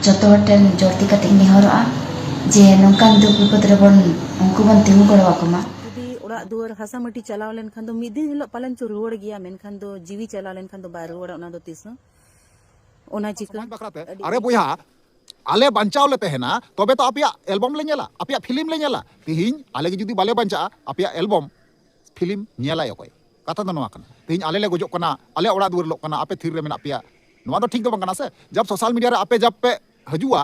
joto hoten jorti katik nehoroa je nongkan duk bipod rebon ungku bon tingu goro akoma जुदी ओड़ा दुआर हसा मटी चलाव लेन खान दो मिदिन हिलो पालन चो रुवाड़ गया मेन खान दो जीवी चलाव लेन खान दो बाय रुवाड़ ओना दो तिस ओना चिका अरे बुया आले बचाव ले तहना तबे तो आपिया एल्बम ले नेला आपिया फिल्म ले नेला तिहिन आले के जुदी बाले बंचा आपिया एल्बम फिल्म नेला यकोय कथा दो नवा कना तिहिन आले ले गोजो कना आले ओड़ा दुआर लो कना आपे थिर रे मेना आपिया नवा तो ठीक दो बंगना से जब सोशल मीडिया रे आपे जब पे हजुआ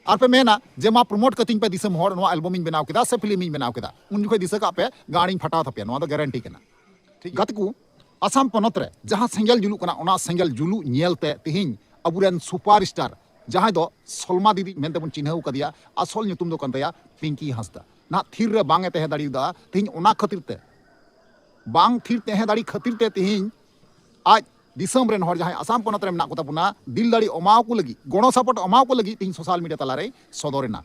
और पे मेना जे मा प्रमोट कतिंग पे दिसम हर नवा एल्बम इन बनाव केदा से फिल्म इन बनाव केदा उन जुखे दिस का पे गाड़ी फटाव थपिया नवा तो गारंटी कना ठीक गतकु आसाम पनत रे जहां सेंगल जुलु कना ओना सेंगल जुलु नेलते तिहिन अबुरेन सुपरस्टार जहां दो सलमा दीदी मेनते बन चिन्हव कदिया असल नुतुम दो कंतया पिंकी हांसदा ना थिर रे बांगे तहे दाड़ीदा तिहिन ओना खातिर ते बांग थिर तहे दाड़ी खातिर ते तिहिन आज दिसम रेन हर जहां आसाम पनत रे मेना को ताबुना दिल दाड़ी अमाव को लगी गणो सपोर्ट अमाव को लगी तिहिन सोशल मीडिया तलारे सदरेना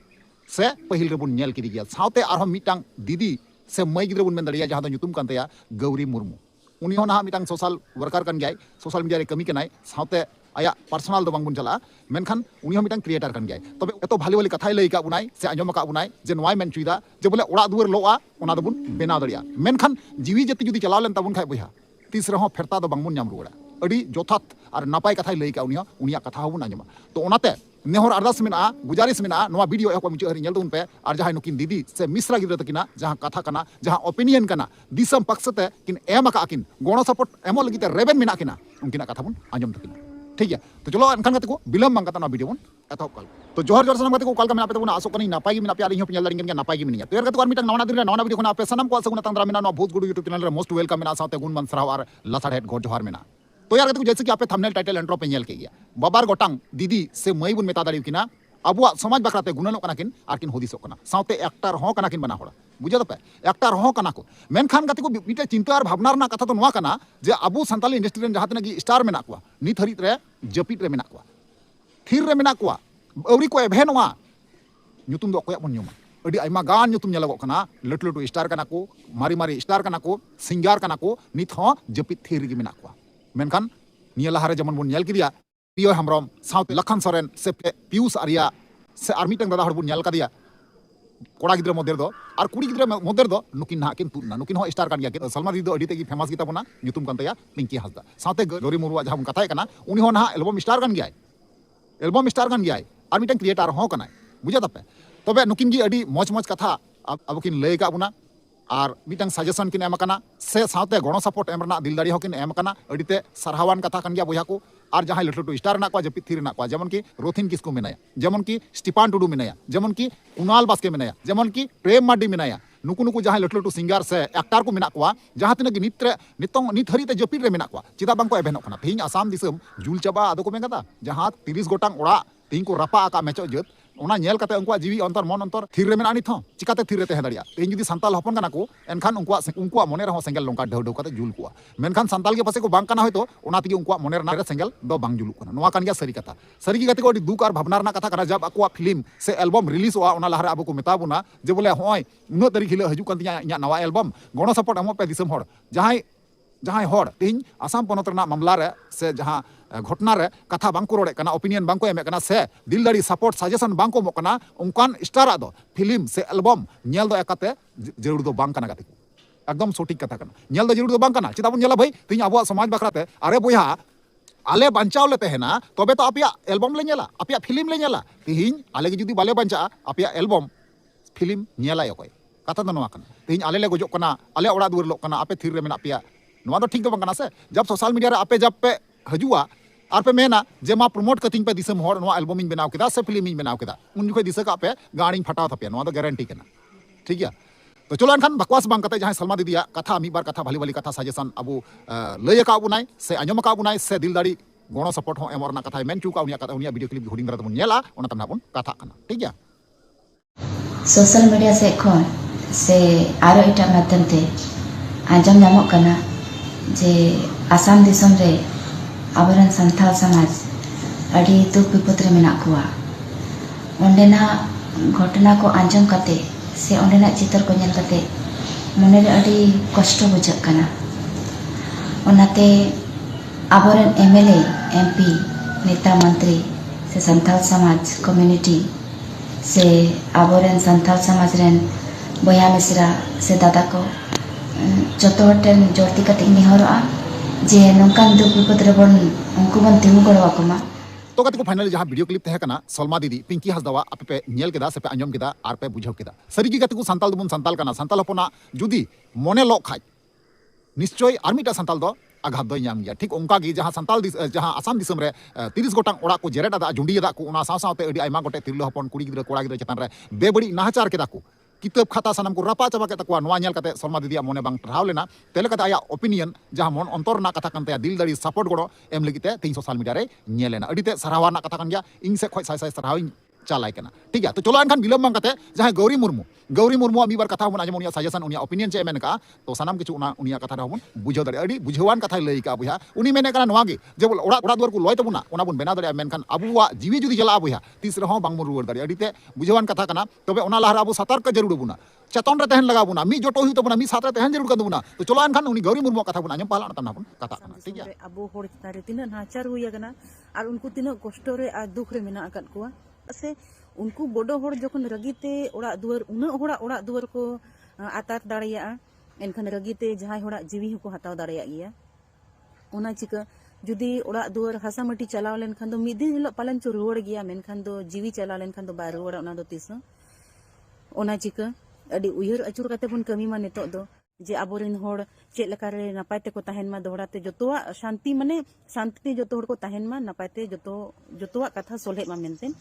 से पहिल रे बुन नेल किदी गया सावते आरो मिटांग दीदी से मई गिद्रे बुन मेन दाड़िया जहां दो नुतुम कंतया गौरी मुर्मू उनी हो ना मिटांग सोशल वर्कर कन गया सोशल मीडिया रे कमी केनाय सावते आया पर्सनल दो बांग बुन चला मेनखान उनी हो मिटांग क्रिएटर कन गया तबे एतो भाली वाली कथाय लई का बुनाय से आंजम का बुनाय जे नवाय मेन चुइदा जे बोले ओड़ा दुआर लोआ ओना दो बुन बेनाव दाड़िया मेनखान जीवी जति जुदी चलाव लेन ताबुन खाय बया तीस रहो फेरता दो बांग बुन नाम रुवाड़ा अड़ी जोथात और नापाय कथाय लई का उनिया कथा होबुन आंजमा तो ओनाते नेहर अरदास मेना गुजारिश मेना नवा वीडियो एको मुचे हरि नेल दुन पे और जहां नुकिन दीदी से मिश्रा गिद्रा तकिना जहां कथा कना जहां ओपिनियन कना दिसम पक्षते किन एम का किन गणो सपोर्ट एमो लगिते रेबेन मेना किना उनकिना कथा बुन आंजम तकिना ठीक है तो चलो एनखान कते को बिलम बांग कता ना वीडियो बुन एतो कल तो जोहर जोहर सनम कते को कल का मेना पे बुन आसो कनी नापाय गी मेना पे आली हो पियल दारिंग नापाय गी मेनिया तो यार कते को मिटन नवना दिन नवना वीडियो खना पे सनम को सगुना तंद्रा मेना नो भूत गुडू यूट्यूब चैनल रे मोस्ट वेलकम मेना साथे गुण मन सराव और लसाड़ हेड गोड जोहर मेना तो यार कते जैसे कि आपे थंबनेल टाइटल एंट्रो पे नेल के गया बाबार गोटांग दीदी से मई बुन मेता दाड़ी किना अबुआ समाज बाखराते गुणनो कना किन आरकिन होदिसो कना सावते एक्टर हो कना किन बना होड़ा बुझा दपे एक्टर हो कना को मेनखान गते को मिटे चिंता और भावना रना कथा तो नवा कना जे अबु संताली इंडस्ट्री रेन जहां तनगी स्टार मेना को नित हरित रे जपित रे मेना को थिर रे मेना को अवरी को एभे नवा नुतुम दो कोया बन नुमा अडी आइमा गान नुतुम नेलगो कना लटु लटु स्टार कना को मारी मारी स्टार कना को सिंगार कना को नित हो जपित थिर गे मेना को मेनखान निया लहारे जमन बन नेल किदिया पियो हमरम साउथ लखन सोरेन से पीयूष आर्या से आर मिटंग दादा हर बुन नेल कदिया कोड़ा गिद्रा मदेर दो और कुड़ी गिद्रा मदेर दो नुकिन ना किन तुना नुकिन हो स्टार कान गया कि सलमा दीदी दो अडी तेगी फेमस गिता बना नुतुम कांतया पिंकी हांसदा साथे गौरी मुर्मू जहां बुन कथाय कना उनी हो ना एल्बम स्टार कान गया एल्बम स्टार कान गया और मिटंग क्रिएटर हो कना बुझा तपे तबे नुकिन गी अडी मौज मौज कथा अब किन लय का बुना और मिटंग सजेशन किन एम कना से साथे गणो सपोर्ट एम रना दिल दाड़ी हो किन एम कना अडीते सरहावान कथा कन गया बुया को और जहां लटु लटु स्टार ना को जपित थिर ना को जेमन की रोथिन किसको मेनाया जेमन की स्टीफान टुडू मेनाया जेमन की कुणाल बास्के मेनाया जेमन की प्रेम माडी मेनाया नुकु नुकु जहां लटु लटु सिंगर से एक्टर को मेना को जहां तिना नित हरिते जपित रे मेना को चिदा बांग को एभेनो कना थिंग आसाम दिसम जुल चाबा आदो को मेंगदा जहां 30 गोटांग ओड़ा तिंग को रपा आका मेचो जत ओना नेल कते उनका जीवी अंतर मन अंतर थिर रे मेना निथ चिकाते थिर रे तहे दाड़िया तेज जुदी संताल हपन कना को एनखान उनका मने रहो सेंगल लंका ढव ढव कते जुल को मेनखान संताल के पासे को बांग कना होयतो ओना तिगे उनका मने रना सेंगल दो बांग जुलु कना नोआ कान गया सरी कथा सरी की कते को दुख और भावना रना कथा कना जब अको फिल्म से एल्बम रिलीज हुआ ओना लहरा अब को मेता बुना जे बोले होय उनो तारीख हिलो हजू कान तिया इया नवा एल्बम गणो सपोर्ट अमो पे दिसम हर जहां हर तीन आसाम पनत रना मामला रे से जहां घटना रे कथा बांको रोड़े कना ओपिनियन बांको एमे कना से दिल दाड़ी सपोर्ट सजेशन बांको मो कना उनकान स्टार दो फिल्म से एल्बम नेल दो एकाते जरूर दो बांग कना गति एकदम सटीक कथा कना नेल दो जरूर दो बांग कना चिता बन नेला भाई तीन अबो समाज बाखराते अरे बोया आले बंचाव ले तहेना तबे तो आपिया एल्बम ले नेला आपिया फिल्म ले नेला तीन आले के जुदी बाले बंचा आपिया एल्बम फिल्म नेला यकोय कथा दो नवा कना तीन आले ले गोजो कना आले ओड़ा दुर लो कना आपे थिर रे मेना आपिया नवा तो ठीक दो बंगना से जब सोशल मीडिया रे आपे जब पे हजुआ और पे मेना जे मा प्रमोट कतिंग पे दिसम हर नवा एल्बम इन बनाव केदा से फिल्म इन बनाव केदा उन जुखे दिस का पे गाड़ी फटाव थपिया नवा तो गारंटी केना ठीक है तो चलो एनखान बकवास बांग कते जहां सलमा दीदी कथा मी बार कथा भाली भाली कथा सजेशन अबु लय का बुनाय से आंजम का बुनाय से दिल दाड़ी गणो सपोर्ट हो एमरना कथा मेन चुका उनिया वीडियो क्लिप हुडिंग दरा तबन नेला ओना तमना बन कथा कना ठीक है सोशल मीडिया से खन से आरो इटा माध्यम ते आंजम नामक कना जे आसाम दिसम रे आबरन संथाल समाज अड़ी दुख विपद रे मेना कुआ ओंडेना घटना को आंजम कते से ओंडेना चित्र को नेल कते मने रे अड़ी कष्ट बुझाक कना ओनाते आबरन एमएलए एमपी नेता मंत्री से संथाल समाज कम्युनिटी से आबोरेन संथाल समाज रेन बया मिसरा से दादा को जोतो हटेन जोरती कटिंग निहरोआ जे नोंकान दुख विपद रेबन उनको बन तिंगु गड़वाकुमा तो कते को फाइनल जहां वीडियो क्लिप तहे कना सलमा दीदी पिंकी हासदावा आपे पे नेल केदा से पे आंजम केदा आर पे बुझाव केदा सरीगी कते को संताल दुबन संताल कना संताल हपना जुदी मने लो खाय निश्चय आर मिटा संताल दो आघात दो नाम गया ठीक उनका गी जहां संताल जहां आसाम दिसम रे 30 गोटांग ओड़ा को जेरेट दा जुंडी दा को उना साव सावते अडी आयमा गोटे तिरलो हपन कुड़ी गिद्रा कोड़ा गिद्रा चेतान रे बेबड़ी नाहचार केदा को किताब खाता सानाम को रपा चाबा के तकवा नोआ नेल कते सलमा दीदी मने बांग ठराव लेना तेले कते आया ओपिनियन जहां मन अंतर ना कथा कानते दिल दाड़ी सपोर्ट गड़ो एम लगिते तीन सोशल मीडिया रे नेलेना अडीते सरावा ना कथा कान गया इन से खोय साय साय सराव चालाय कना ठीक है तो चलो एनखान बिलम बांग कते जहां गौरी मुर्मू मी बार कथा बन आजम उनिया सजेशन उनिया ओपिनियन चे मेन का तो सानाम किछु उनिया कथा रहबन बुझाव दाड़ी अडी बुझावान कथा लई का बुया उनी मेने कना नोआ गे जे ओड़ा दुआर को लय तबुना ओना बन बेना दाड़ी मेनखान अबुवा जीवी जुदी चला बुया तीस रहो बांग बन रुवर दाड़ी अडीते बुझावान कथा कना तबे ओना लहरा अबु सतर्क जरूर बुना चतन रे तहन लगा बुना मी जोटो हुई तबुना मी साथ रे तहन जरूर कर बुना तो चलो एनखान उनी गौरी मुर्मू कथा बुना आजम पाला तना बन कथा कना ठीक है अबो होड़ तारे तिना नाचार हुई गना और उनको तिना कष्ट रे आ दुख रे मेना अकन कोआ से उनको बड़ो होड़ जखन रगीते ओड़ा दुआर उना होड़ा ओड़ा दुआर को आतार दाड़िया एनखान रगीते जहां होड़ा जीवी को हताव दाड़िया गया ओना चिका जुदी ओड़ा दुआर हासा माटी चलाव लेन खान दो मिद दिन हिलो पालन चो रुवाड़ गया मेनखान दो जीवी चलाव लेन खान दो बा रुवाड़ा ओना दो तीस ओना चिका अडी उयहर अचुर कते बन कमी मा नितो दो जे आबोरेन होड़ चेक लेका रे नपाय ते को तहन मा दोहड़ाते जोतोवा शांति माने शांति जोतो होड़ को तहन मा नपायते जोतोवा कथा सोलहे मा मेनते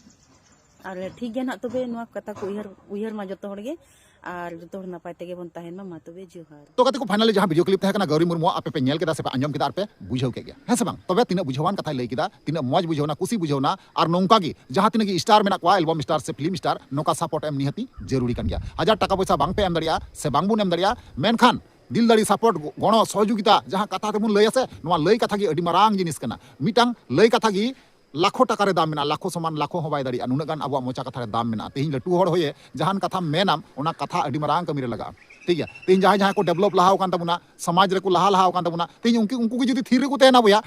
और ठीक गया ना तबे नोआ कथा को उयहर मा जोतो होड़गे और जोतो होड़ नपाय तेगे बन तहन मा तबे जोहार तो कते को फाइनली जहां वीडियो क्लिप तहे कना गौरी मुर्मू आपे पे नेल केदा से पे आंजम केदा आर पे बुझाव के गया है से बांग तबे तिना बुझावान कथा लई केदा तिना मौज बुझावना खुशी बुझावना और नोंका गी जहां तिना गी स्टार मेना को एल्बम स्टार से फिल्म स्टार नोका सपोर्ट एम निहती जरूरी कन गया 1000 टाका पैसा बांग पे एम दरिया से बांग बुन एम दरिया मेनखान दिल दाड़ी सपोर्ट गणो सहयोगिता जहां कथा तेबुन लई आसे नोआ लई कथा गी अडी मारांग जिनिस कना मिटांग लई कथा गी लाखों टाका रे दाम मेना लाखों समान लाखों हो बाय दाड़ी नुना गान अब मोचा कथा रे दाम मेना तेहिं लटू होड़ होये जहान कथा मेनाम ओना कथा अडी मारांग कमी रे लगा ठीक है तेहिं जहां जहां को डेवलप लहाव कान तबुना समाज रे को लहाव कान तबुना तेहिं उनको की जुदी थीर रे को तेना बया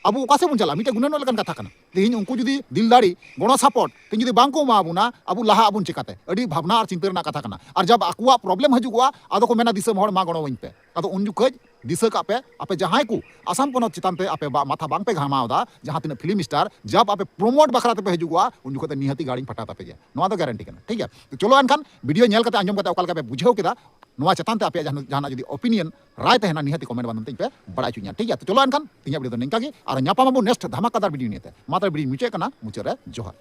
अब ओका से बन चला मिटे गुनन लगन कथा कना तेहिं उनको जुदी दिल दाड़ी गणो सपोर्ट तेहिं जुदी बांको मा बुना अब लहा अबुन चिकाते अडी भावना और चिंता रना कथा कना और जब आकुआ प्रॉब्लम हजुआ आदो को मेना दिसम होड़ मा गणो वइन पे आदो उन जुकज दिशा का आपे जहां को आसाम पनत चितान पे आपे माथा बांग पे घामावदा जहां तीन फिल्म स्टार जब आपे प्रोमोट बखरा पे हजुआ उन जुकते निहती गाड़ी फटा तापे गया नोआ तो गारंटी कना ठीक है तो चलो एनखान वीडियो नेल कते आंजम कते ओकाल पे बुझाव केदा नोआ चेतान ते आपे जहां जुदी ओपिनियन राय तहना निहती कमेंट बंदन पे बड़ा चुनिया ठीक है तो चलो एनखान तिया वीडियो तो निंका गे और न्यापामाबो नेक्स्ट धमाकादार वीडियो नेते मात्र वीडियो मुचे कना मुचे रे जोहार।